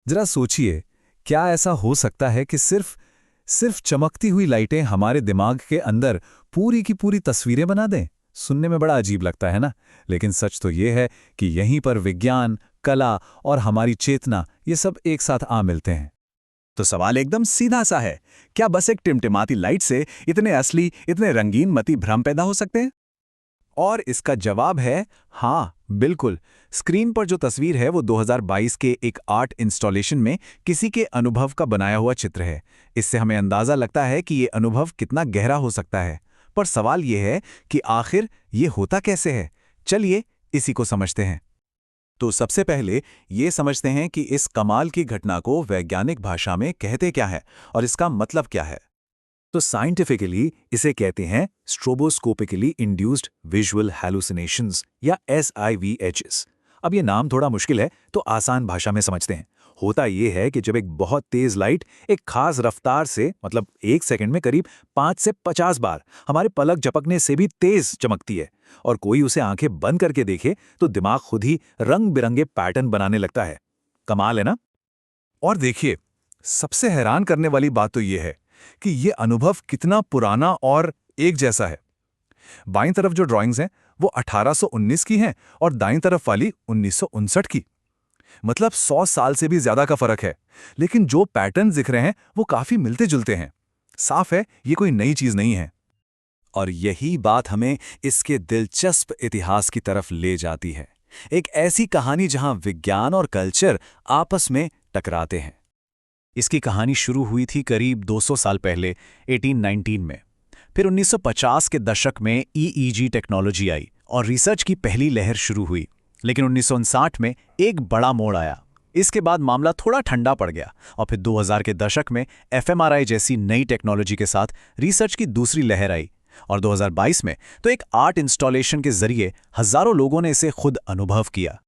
जरा सोचिए, क्या ऐसा हो सकता है कि सिर्फ सिर्फ चमकती हुई लाइटें हमारे दिमाग के अंदर पूरी की पूरी तस्वीरें बना दें? सुनने में बड़ा अजीब लगता है ना, लेकिन सच तो ये है कि यहीं पर विज्ञान, कला और हमारी चेतना ये सब एक साथ आ मिलते हैं। तो सवाल एकदम सीधा सा है, क्या बस एक टिमटिमाती लाइट से इतने असली, इतने रंगीन मती भ्रम पैदा हो सकते हैं? और इसका जवाब है हाँ, बिल्कुल। स्क्रीन पर जो तस्वीर है वो 2022 के एक आर्ट इंस्टॉलेशन में किसी के अनुभव का बनाया हुआ चित्र है। इससे हमें अंदाज़ा लगता है कि ये अनुभव कितना गहरा हो सकता है। पर सवाल ये है कि आखिर ये होता कैसे है? चलिए इसी को समझते हैं। तो सबसे पहले ये समझते हैं कि इस कमाल की घटना को वैज्ञानिक भाषा में कहते क्या है और इसका मतलब क्या है। तो साइंटिफिकली इसे कहते हैं स्ट्रोबोस्कोपिकली इंड्यूस्ड विजुअल हैलुसिनेशंस या SIVHs। अब ये नाम थोड़ा मुश्किल है, तो आसान भाषा में समझते हैं। होता ये है कि जब एक बहुत तेज लाइट एक खास रफ्तार से, मतलब 1 सेकंड में करीब 5 से 50 बार हमारे पलक झपकने से भी तेज चमकती है और कोई उसे आंखें बंद करके देखे तो दिमाग खुद ही रंग बिरंगे पैटर्न बनाने लगता है। कमाल है ना? और देखिए, सबसे हैरान करने वाली बात तो ये है कि ये अनुभव कितना पुराना और एक जैसा है। बाईं तरफ जो ड्राइंग्स हैं वो 1819 की हैं और दाईं तरफ वाली 1959 की। मतलब 100 साल से भी ज्यादा का फर्क है, लेकिन जो पैटर्न दिख रहे हैं वो काफी मिलते जुलते हैं। साफ है, ये कोई नई चीज नहीं है। और यही बात हमें इसके दिलचस्प इतिहास की तरफ ले जाती है। एक ऐसी कहानी जहां विज्ञान और कल्चर आपस में टकराते हैं। इसकी कहानी शुरू हुई थी करीब 200 साल पहले 1819 में। फिर 1950 के दशक में EEG टेक्नोलॉजी आई और रिसर्च की पहली लहर शुरू हुई। लेकिन 1959 में एक बड़ा मोड़ आया। इसके बाद मामला थोड़ा ठंडा पड़ गया और फिर 2000 के दशक में fMRI जैसी नई टेक्नोलॉजी के साथ रिसर्च की दूसरी लहर आई। और 2022 में तो एक आर्ट इंस्टॉलेशन के जरिए हजारों लोगों ने इसे खुद अनुभव किया।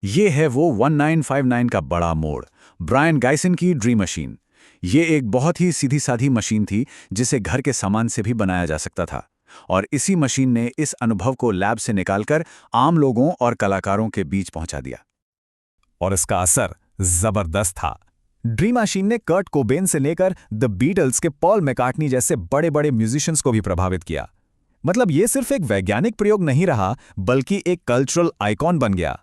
ये है वो 1959 का बड़ा मोड़, ब्रायन गाइसन की ड्रीम मशीन। ये एक बहुत ही सीधी साधी मशीन थी जिसे घर के सामान से भी बनाया जा सकता था। और इसी मशीन ने इस अनुभव को लैब से निकालकर आम लोगों और कलाकारों के बीच पहुंचा दिया। और इसका असर जबरदस्त था। ड्रीम मशीन ने कर्ट कोबेन से लेकर द बीटल्स के पॉल मैकार्टनी जैसे बड़े बड़े म्यूजिशियंस को भी प्रभावित किया। मतलब ये सिर्फ एक वैज्ञानिक प्रयोग नहीं रहा, बल्कि एक कल्चरल आइकॉन बन गया।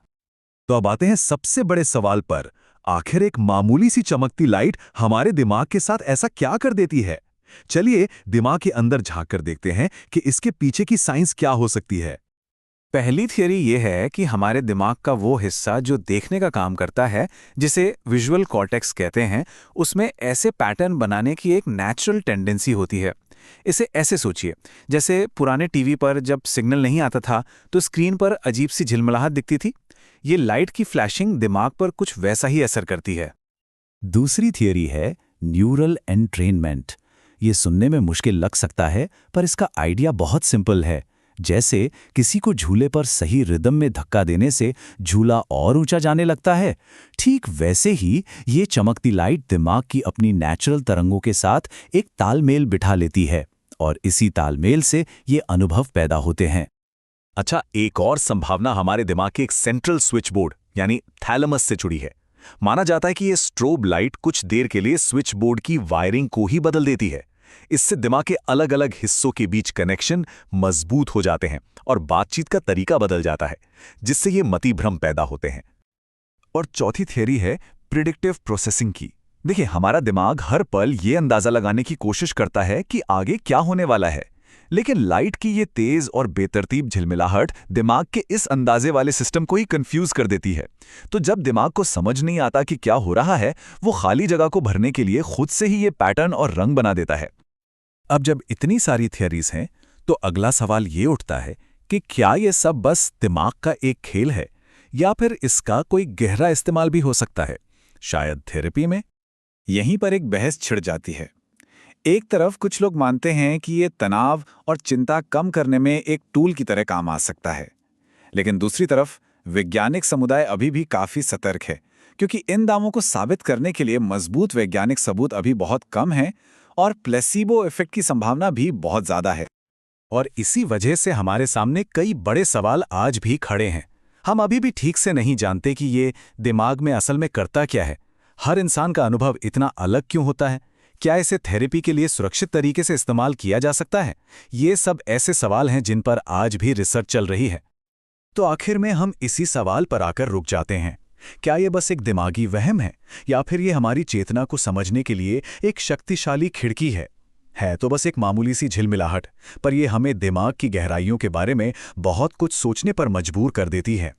तो अब आते हैं सबसे बड़े सवाल पर। आखिर एक मामूली सी चमकती लाइट हमारे दिमाग के साथ ऐसा क्या कर देती है? चलिए दिमाग के अंदर झांक कर देखते हैं कि इसके पीछे की साइंस क्या हो सकती है। पहली थियरी ये है कि हमारे दिमाग का वो हिस्सा जो देखने का काम करता है, जिसे विजुअल कॉर्टेक्स कहते हैं, उसमें ऐसे पैटर्न बनाने की एक नेचुरल टेंडेंसी होती है। इसे ऐसे सोचिए, जैसे पुराने टीवी पर जब सिग्नल नहीं आता था तो स्क्रीन पर अजीब सी झिलमिलाहट दिखती थी। ये लाइट की फ्लैशिंग दिमाग पर कुछ वैसा ही असर करती है। दूसरी थियरी है न्यूरल एंट्रेनमेंट। ये सुनने में मुश्किल लग सकता है, पर इसका आइडिया बहुत सिंपल है। जैसे किसी को झूले पर सही रिदम में धक्का देने से झूला और ऊंचा जाने लगता है, ठीक वैसे ही ये चमकती लाइट दिमाग की अपनी नेचुरल तरंगों के साथ एक तालमेल बिठा लेती है और इसी तालमेल से ये अनुभव पैदा होते हैं। अच्छा, एक और संभावना हमारे दिमाग के एक सेंट्रल स्विच बोर्ड यानी थैलेमस से जुड़ी है। माना जाता है कि ये स्ट्रोब लाइट कुछ देर के लिए स्विच बोर्ड की वायरिंग को ही बदल देती है। इससे दिमाग के अलग अलग हिस्सों के बीच कनेक्शन मजबूत हो जाते हैं और बातचीत का तरीका बदल जाता है, जिससे ये मति भ्रम पैदा होते हैं। और चौथी थियरी है प्रिडिक्टिव प्रोसेसिंग की। देखिए, हमारा दिमाग हर पल ये अंदाजा लगाने की कोशिश करता है कि आगे क्या होने वाला है, लेकिन लाइट की ये तेज और बेतरतीब झिलमिलाहट दिमाग के इस अंदाजे वाले सिस्टम को ही कंफ्यूज कर देती है। तो जब दिमाग को समझ नहीं आता कि क्या हो रहा है, वो खाली जगह को भरने के लिए खुद से ही ये पैटर्न और रंग बना देता है। अब जब इतनी सारी थियरीज हैं, तो अगला सवाल ये उठता है कि क्या ये सब बस दिमाग का एक खेल है या फिर इसका कोई गहरा इस्तेमाल भी हो सकता है, शायद थेरेपी में? यहीं पर एक बहस छिड़ जाती है। एक तरफ कुछ लोग मानते हैं कि ये तनाव और चिंता कम करने में एक टूल की तरह काम आ सकता है, लेकिन दूसरी तरफ वैज्ञानिक समुदाय अभी भी काफी सतर्क है, क्योंकि इन दावों को साबित करने के लिए मजबूत वैज्ञानिक सबूत अभी बहुत कम हैं और प्लेसिबो इफेक्ट की संभावना भी बहुत ज्यादा है। और इसी वजह से हमारे सामने कई बड़े सवाल आज भी खड़े हैं। हम अभी भी ठीक से नहीं जानते कि ये दिमाग में असल में करता क्या है। हर इंसान का अनुभव इतना अलग क्यों होता है? क्या इसे थेरेपी के लिए सुरक्षित तरीके से इस्तेमाल किया जा सकता है? ये सब ऐसे सवाल हैं जिन पर आज भी रिसर्च चल रही है। तो आखिर में हम इसी सवाल पर आकर रुक जाते हैं। क्या ये बस एक दिमागी वहम है, या फिर ये हमारी चेतना को समझने के लिए एक शक्तिशाली खिड़की है? तो बस एक मामूली सी झिलमिलाहट, पर ये हमें दिमाग की गहराइयों के बारे में बहुत कुछ सोचने पर मजबूर कर देती है।